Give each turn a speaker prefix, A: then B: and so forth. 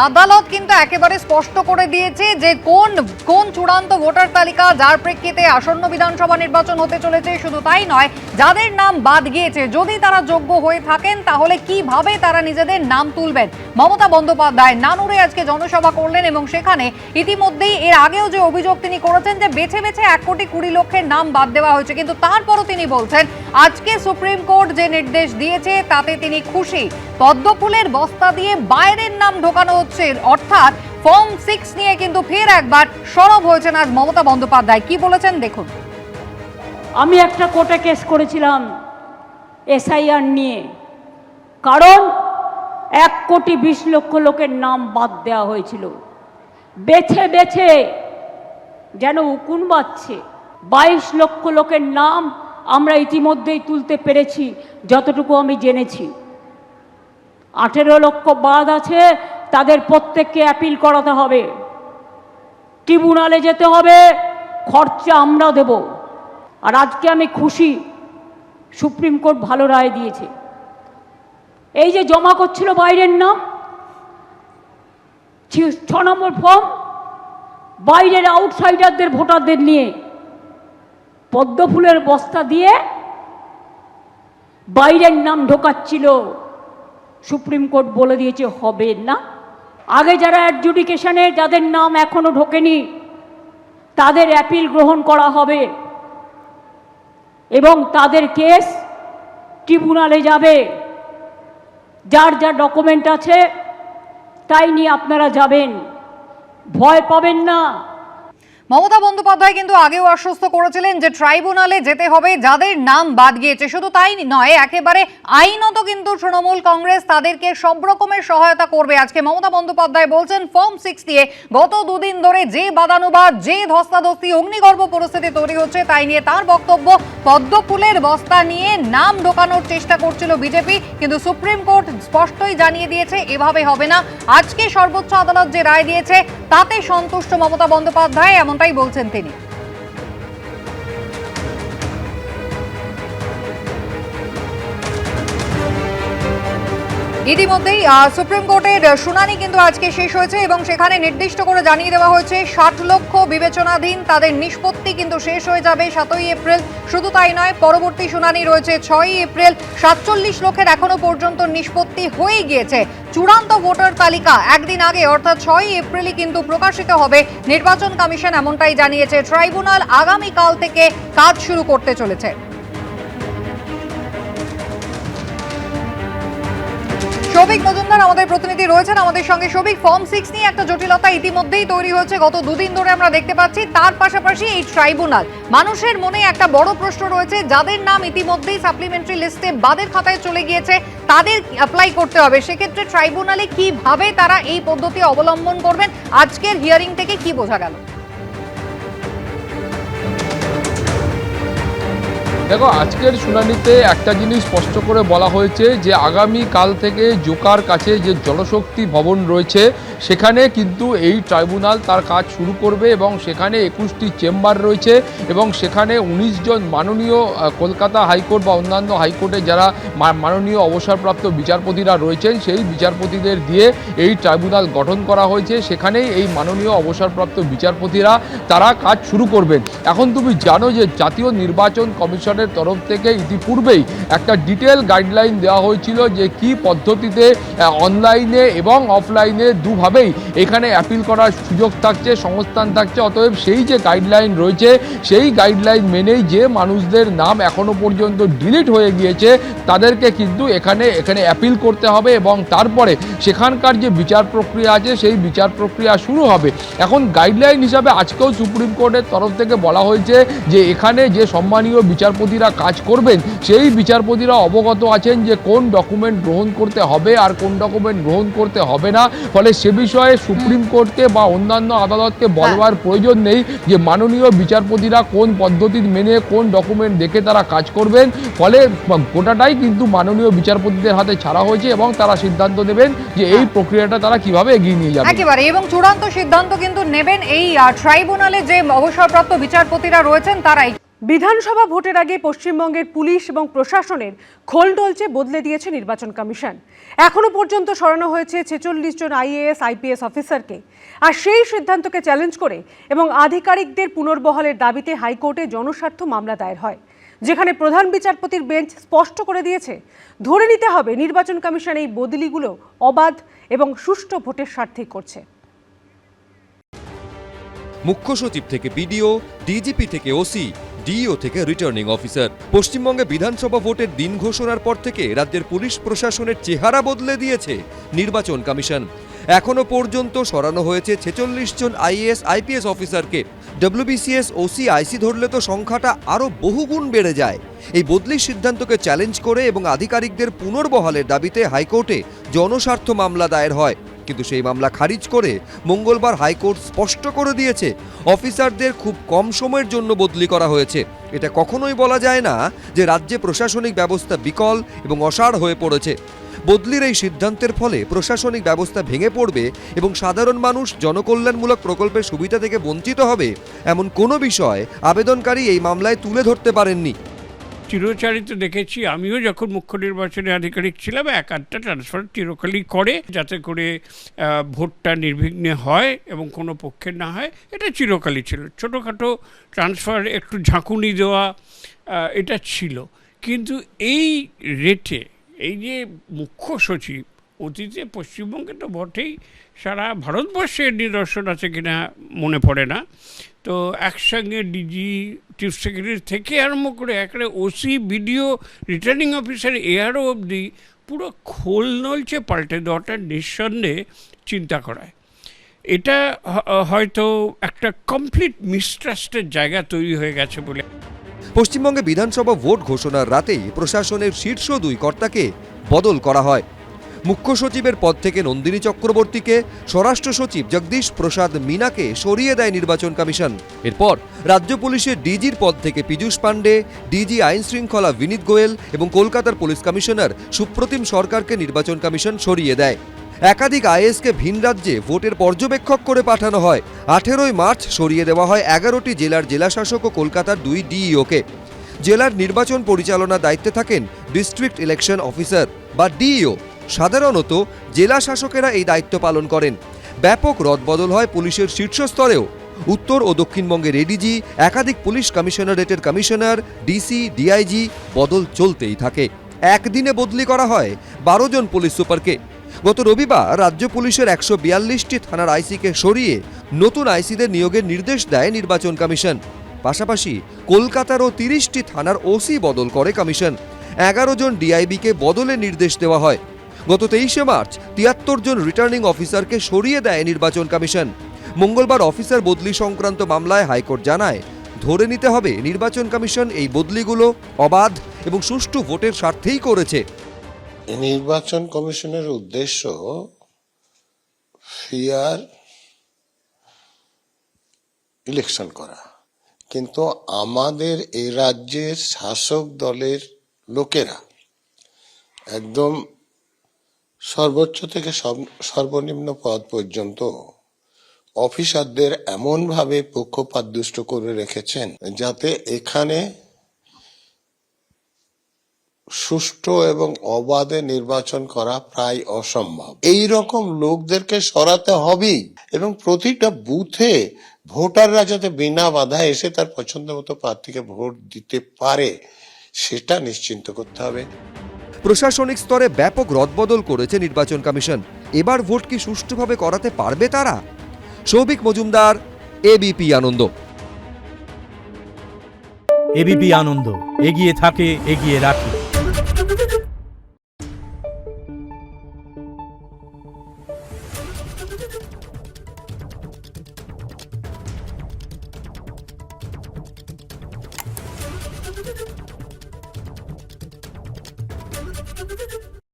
A: আদালত কিন্তু একেবারে স্পষ্ট করে দিয়েছে যে কোন কোন চূড়ান্ত ভোটার তালিকা যার প্রেক্ষিতে আসন্ন বিধানসভা নির্বাচন হতে চলেছে। শুধু তাই নয়, যাদের নাম বাদ গিয়েছে যদি তারা যোগ্য হয়ে থাকেন তাহলে কিভাবে তারা নিজেদের নাম তুলবেন। মমতা বন্দ্যোপাধ্যায় নানুরে আজকে জনসভা করলেন এবং সেখানে ইতিমধ্যেই এর আগেও যে অভিযোগ তিনি করেছেন যে বেছে বেছে 1,20,00,000 নাম বাদ দেওয়া হয়েছে, কিন্তু তারপরও তিনি বলছেন আজকে সুপ্রিম কোর্ট যে নির্দেশ দিয়েছে তাতে তিনি খুশি। পদ্মফুলের বস্তা দিয়ে বাইরের নাম ঢোকানো হচ্ছে, অর্থাৎ ফর্ম 6 নিয়ে কিন্তু ফের একবার সরব হয়েছেন আজ মমতা বন্দ্যোপাধ্যায়। কি বলেছেন দেখুন।
B: আমি একটা কোর্টে কেস করেছিলাম এসআইআর নিয়ে, কারণ 1,20,00,000 লোকের নাম বাদ দেওয়া হয়েছিল। বেছে বেছে যেন উকুন বাজছে। 22 লক্ষ লোকের নাম আমরা ইতিমধ্যেই তুলতে পেরেছি যতটুকু আমি জেনেছি। 18 লক্ষ বাদ আছে, তাদের প্রত্যেককে অ্যাপিল করাতে হবে, ট্রিব্যুনালে যেতে হবে, খরচা আমরা দেব। আর আজকে আমি খুশি সুপ্রিম কোর্ট ভালো রায় দিয়েছে। এই যে জমা করছিল বাইরের নাম 6 নম্বর ফর্ম, বাইরের আউটসাইডারদের ভোটারদের নিয়ে পদ্মফুলের বস্তা দিয়ে বাইরের নাম ঢোকাচ্ছিল। সুপ্রিম কোর্ট বলে দিয়েছে হবে না। আগে যারা অ্যাডজুডিকেশনে যাদের নাম এখনো ঢোকেনি তাদের অ্যাপিল গ্রহণ করা হবে এবং তাদের কেস ট্রিব্যুনালে যাবে। যার যা ডকুমেন্ট আছে তাই নিয়ে আপনারা যাবেন, ভয় পাবেন না।
A: মমতা বন্দ্যোপাধ্যায় কিন্তু আগেও আশ্বস্ত করেছিলেন যে ট্রাইব্যুনালে যেতে হবে যাদের নাম বাদ গিয়েছে। শুধু তাই নয়, একেবারে আইনত কিন্তু তৃণমূল কংগ্রেস তাদেরকে সব রকমের সহায়তা করবে। আজকে মমতা বন্দ্যোপাধ্যায় বলছেন ফর্ম 6 দিয়ে গত দুদিন ধরে যে বাদানুবাদ, যে ধস্তাধস্তি, অগ্নিগর্ভ পরিস্থিতি তৈরি হচ্ছে তাই নিয়ে তার বক্তব্য পদ্মফুলের বস্তা নিয়ে নাম ঢোকানোর চেষ্টা করছিল বিজেপি, কিন্তু সুপ্রিম কোর্ট স্পষ্টই জানিয়ে দিয়েছে এভাবে হবে না। আজকে সর্বোচ্চ আদালত যে রায় দিয়েছে তাতে সন্তুষ্ট মমতা বন্দ্যোপাধ্যায়, এমনটাই বলছেন তিনি। ইতিমধ্যেই সুপ্রিম কোর্টের শুনানি কিন্তু আজকে শেষ হয়েছে এবং সেখানে নির্দিষ্ট করে জানিয়ে দেওয়া হয়েছে 60 লক্ষ বিবেচনাধীন, তাদের নিষ্পত্তি কিন্তু শেষ হয়ে যাবে 7ই এপ্রিল। শুধু তাই নয়, পরবর্তী শুনানি রয়েছে 6ই এপ্রিল। 47 লক্ষের এখনো পর্যন্ত নিষ্পত্তি হয়ে গিয়েছে। চূড়ান্ত ভোটার তালিকা একদিন আগে অর্থাৎ 6ই এপ্রিলই কিন্তু প্রকাশিত হবে। নির্বাচন কমিশন এমনটাই জানিয়েছে। ট্রাইব্যুনাল আগামীকাল থেকে কাজ শুরু করতে চলেছে। সৌভিক মজুমদার আমাদের প্রতিনিধি রয়েছেন আমাদের সঙ্গে। সৌভিক, ফর্ম 6 নিয়ে একটা জটিলতা ইতিমধ্যেই তৈরি হয়েছে, গত দুদিন ধরে আমরা দেখতে পাচ্ছি। তার পাশাপাশি এই ট্রাইব্যুনাল, মানুষের মনে একটা বড় প্রশ্ন রয়েছে, যাদের নাম ইতিমধ্যেই সাপ্লিমেন্টারি লিস্টে বাদের খাতায় চলে গিয়েছে তাদের অ্যাপ্লাই করতে হবে। সেক্ষেত্রে ট্রাইব্যুনালে কিভাবে তারা এই পদ্ধতি অবলম্বন করবেন, আজকের হিয়ারিং থেকে কি বোঝা গেল?
C: দেখো, আজকের শুনানিতে একটা জিনিস স্পষ্ট করে বলা হয়েছে যে আগামীকাল থেকে জোকার কাছে যে জনশক্তি ভবন রয়েছে সেখানে কিন্তু এই ট্রাইব্যুনাল তার কাজ শুরু করবে এবং সেখানে 21টি চেম্বার রয়েছে এবং সেখানে 19 জন মাননীয় কলকাতা হাইকোর্ট বা অন্যান্য হাইকোর্টে যারা মাননীয় অবসরপ্রাপ্ত বিচারপতিরা রয়েছেন সেই বিচারপতিদের দিয়ে এই ট্রাইব্যুনাল গঠন করা হয়েছে। সেখানেই এই মাননীয় অবসরপ্রাপ্ত বিচারপতিরা তারা কাজ শুরু করবেন। এখন তুমি জানো যে জাতীয় নির্বাচন কমিশন তরফ থেকে ইতিপূর্বেই একটা ডিটেল গাইডলাইন দেওয়া হয়েছিল যে কি পদ্ধতিতে অনলাইনে এবং অফলাইনে দুভাবেই এখানে অ্যাপিল করার সুযোগ থাকছে, সংস্থান থাকছে। অতএব সেই যে গাইডলাইন রয়েছে সেই গাইডলাইন মেনেই যে মানুষদের নাম এখনো পর্যন্ত ডিলিট হয়ে গিয়েছে তাদেরকে কিন্তু এখানে অ্যাপিল করতে হবে এবং তারপরে সেখানকার যে বিচার প্রক্রিয়া আছে সেই বিচার প্রক্রিয়া শুরু হবে। এখন গাইডলাইন হিসাবে আজকেও সুপ্রিম কোর্টের তরফ থেকে বলা হয়েছে যে এখানে যে সম্মানীয় বিচারপতিরা কাজ করবেন সেই বিচারপতিরা অবগত আছেন যে কোন ডকুমেন্ট গ্রহণ করতে হবে আর কোন ডকুমেন্ট গ্রহণ করতে হবে না। ফলে সে বিষয়ে সুপ্রিম কোর্টকে বা অন্যান্য আদালতকে বলবার প্রয়োজন নেই যে মাননীয় বিচারপতিরা কোন পদ্ধতি মেনে কোন ডকুমেন্ট দেখে তারা কাজ করবেন। ফলে গোটাটাই কিন্তু মাননীয় বিচারপতিদের হাতে ছাড়া হয়েছে এবং তারা সিদ্ধান্ত নেবেন যে এই প্রক্রিয়াটা তারা কিভাবে এগিয়ে নিয়ে যাবে
A: একেবারে, এবং চূড়ান্ত সিদ্ধান্ত কিন্তু নেবেন এই ট্রাইব্যুনালে যে অবসরপ্রাপ্ত বিচারপতিরা রয়েছেন তারাই।
D: বিধানসভা ভোটের আগে পশ্চিমবঙ্গের পুলিশ এবং প্রশাসনের খোল ডলছে বদলে দিয়েছে নির্বাচন কমিশন। এখনো পর্যন্ত সরানো হয়েছে 46 জন আইএএস আইপিএস অফিসারকে। আর সেই সিদ্ধান্তকে চ্যালেঞ্জ করে এবং আধিকারিকদের পুনর্বহালের দাবিতে হাইকোর্টে জনস্বার্থ মামলা দায়ের হয়, যেখানে প্রধান বিচারপতির বেঞ্চ স্পষ্ট করে দিয়েছে ধরে নিতে হবে নির্বাচন কমিশন এই বদলিগুলো অবাধ এবং সুষ্ঠু ভোটের স্বার্থেই করছে।
E: মুখ্য সচিব থেকে বিডিও, ডিজিপি থেকে ওসি, ডিইও থেকে রিটার্নিং অফিসার। পশ্চিমবঙ্গে বিধানসভা ভোটের দিন ঘোষণার পর থেকে রাজ্যের পুলিশ প্রশাসনের চেহারা বদলে দিয়েছে নির্বাচন কমিশন। এখনো পর্যন্ত সরানো হয়েছে 46 জন আইএএস আইপিএস অফিসারকে। ডব্লিউবিসিএস, ওসি, আইসি ধরলে তো সংখ্যাটা আরও বহুগুণ বেড়ে যায়। এই বদলির সিদ্ধান্তকে চ্যালেঞ্জ করে এবং আধিকারিকদের পুনর্বহালের দাবিতে হাইকোর্টে জনস্বার্থ মামলা দায়ের হয়, কিন্তু সেই মামলা খারিজ করে মঙ্গলবার হাইকোর্ট স্পষ্ট করে দিয়েছে অফিসারদের খুব কম সময়ের জন্য বদলি করা হয়েছে। এটা কখনোই বলা যায় না যে রাজ্যে প্রশাসনিক ব্যবস্থা বিকল এবং অসাড় হয়ে পড়েছে। বদলির এই সিদ্ধান্তের ফলে প্রশাসনিক ব্যবস্থা ভেঙে পড়বে এবং সাধারণ মানুষ জনকল্যাণমূলক প্রকল্পের সুবিধা থেকে বঞ্চিত হবে, এমন কোনো বিষয় আবেদনকারী এই মামলায় তুলে ধরতে পারেননি।
F: চিরচারিত দেখেছি, আমিও যখন মুখ্য নির্বাচনী আধিকারিক ছিলাম, একাধটা ট্রান্সফার চিরকালই করে যাতে করে ভোটটা নির্বিঘ্নে হয় এবং কোনো পক্ষের না হয়। এটা চিরকালই ছিল। ছোটোখাটো ট্রান্সফার, একটু ঝাঁকুনি দেওয়া, এটা ছিল। কিন্তু এই রেটে এই যে মুখ্য সচিব, অতীতে পশ্চিমবঙ্গে তো বটেই, সারা ভারতবর্ষের নিদর্শন আছে কিনা মনে পড়ে না, তো একসঙ্গে ডিজি, চিফ সেক্রেটারি থেকে আরম্ভ করে একেবারে OC, BDO, returning officer, ARO অবধি পুরো খোল নলচে পাল্টে দেওয়াটা নিঃসন্দেহে চিন্তা করায়। এটা হয়তো একটা কমপ্লিট মিসট্রাস্টের জায়গা তৈরি হয়ে গেছে বলে।
E: পশ্চিমবঙ্গে বিধানসভা ভোট ঘোষণার রাতেই প্রশাসনের শীর্ষ 2 কর্তাকে বদল করা হয়। মুখ্য সচিবের পদ থেকে নন্দিনী চক্রবর্তীকে, স্বরাষ্ট্র সচিব জগদীশ প্রসাদ মিনাকে সরিয়ে দেয় নির্বাচন কমিশন। এরপর রাজ্য পুলিশের ডিজির পদ থেকে পীযূষ পাণ্ডে, ডিজি আইন শৃঙ্খলা বিনীত গোয়েল এবং কলকাতার পুলিশ কমিশনার সুপ্রতিম সরকারকে নির্বাচন কমিশন সরিয়ে দেয়। একাধিক আইএএসকে ভিন রাজ্যে ভোটের পর্যবেক্ষক করে পাঠানো হয়। 18ই মার্চ সরিয়ে দেওয়া হয় 11টি জেলার জেলাশাসক ও কলকাতার 2 ডিইওকে। জেলার নির্বাচন পরিচালনার দায়িত্বে থাকেন ডিস্ট্রিক্ট ইলেকশন অফিসার বা ডিইও। সাধারণত জেলা শাসকেরা এই দায়িত্ব পালন করেন। ব্যাপক রদবদল হয় পুলিশের শীর্ষস্তরেও। উত্তর ও দক্ষিণবঙ্গের এডিজি, একাধিক পুলিশ কমিশনারেটের কমিশনার, ডিসি, ডিআইজি বদল চলতেই থাকে। একদিনে বদলি করা হয় 12 জন পুলিশ সুপারকে। গত রবিবার রাজ্য পুলিশের 142টি থানার আইসিকে সরিয়ে নতুন আইসিদের নিয়োগের নির্দেশ দেয় নির্বাচন কমিশন। পাশাপাশি কলকাতারও 30টি থানার ওসি বদল করে কমিশন। 11 জন ডিআইবিকে বদলের নির্দেশ দেওয়া হয়। গত 23শে মার্চ 73 জন রিটার্নিং অফিসারকে সরিয়ে দেয় নির্বাচন কমিশন। মঙ্গলবার অফিসার বদলি সংক্রান্ত মামলায় হাইকোর্ট জানায় ধরে নিতে হবে নির্বাচন কমিশন এই বদলিগুলো অবাধ এবং সুষ্ঠু ভোটের স্বার্থেই করেছে।
G: নির্বাচন কমিশনের উদ্দেশ্য ফেয়ার ইলেকশন করা, কিন্তু আমাদের এই রাজ্যের শাসক দলের লোকেরা একদম সর্বোচ্চ থেকে সর্বনিম্ন পদ পর্যন্ত অফিসারদের এমনভাবে পক্ষপাতদুষ্ট করে রেখেছেন যাতে এখানে সুষ্ঠু এবং অবাধে নির্বাচন করা প্রায় অসম্ভব। এই রকম লোকদেরকে সরাতে হবেই এবং প্রতিটা বুথে ভোটাররা যাতে বিনা বাধা এসে তার পছন্দ মতো প্রার্থীকে ভোট দিতে পারে সেটা নিশ্চিন্ত করতে হবে।
E: প্রশাসনিক স্তরে ব্যাপক রদবদল করেছে নির্বাচন কমিশন। এবার ভোট কি সুষ্ঠুভাবে করাতে পারবে তারা? সৌভিক মজুমদার, এবিপি আনন্দ।
H: এবিপি আনন্দ, এগিয়ে থাকে, এগিয়ে রাখে।